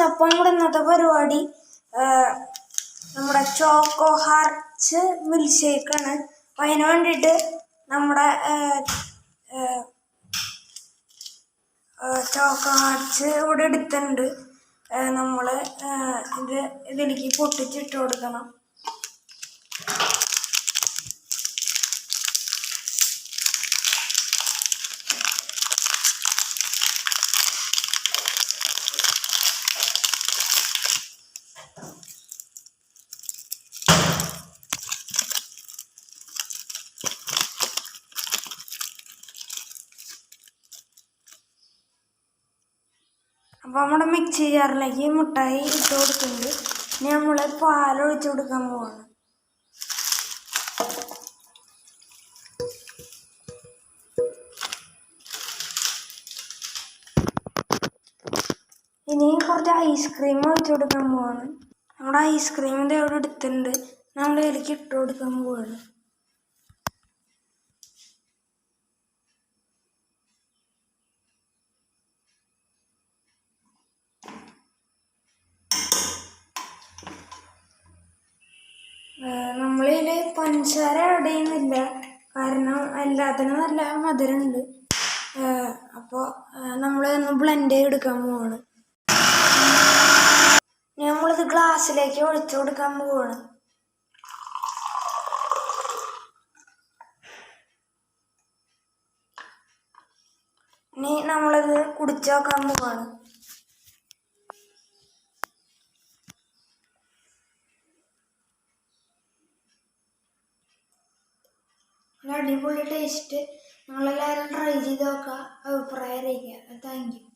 അപ്പം കൂടെ ഇന്നത്തെ പരിപാടി നമ്മുടെ ചോക്കോ ഹാർട്സ് മിൽക്ക് ഷേക്കാണ്. അപ്പം അതിന് വേണ്ടിയിട്ട് നമ്മുടെ ചോക്കോ ഹാർട്സ് ഇവിടെ എടുത്തിട്ടുണ്ട്. നമ്മൾ ഇതിലേക്ക് പൊട്ടിച്ചിട്ട് കൊടുക്കണം. അപ്പോൾ നമ്മുടെ മിക്സി ജാറിലേക്ക് മുട്ടായി ഇട്ട് കൊടുക്കുന്നുണ്ട്. ഇനി നമ്മൾ പാലൊഴിച്ച് കൊടുക്കാൻ പോവാണ്. ഇനി കുറച്ച് ഐസ്ക്രീം ഒഴിച്ച് കൊടുക്കാൻ പോവാണ്. നമ്മുടെ ഐസ്ക്രീമിൻ്റെ അവിടെ എടുത്തിട്ടുണ്ട്. നമ്മൾ ഇതിലേക്ക് ഇട്ട് കൊടുക്കാൻ പോവാണ്. നമ്മളിതിൽ പഞ്ചസാര ആഡ് ചെയ്യുന്നില്ല, കാരണം എല്ലാത്തിനും നല്ല മധുരമുണ്ട്. അപ്പോൾ നമ്മളൊന്ന് ബ്ലെൻഡ് ചെയ്തെടുക്കാൻ പോവാണ്. നമ്മളിത് ഗ്ലാസ്സിലേക്ക് ഒഴിച്ചു കൊടുക്കാൻ പോവാണ്. ഇനി നമ്മളിത് കുടിച്ചു നോക്കാൻ പോവാണ്. അടിപൊളി ടേസ്റ്റ്. നിങ്ങളെല്ലാവരും ട്രൈ ചെയ്ത് നോക്കുക, അഭിപ്രായം അറിയിക്കുക. Thank you.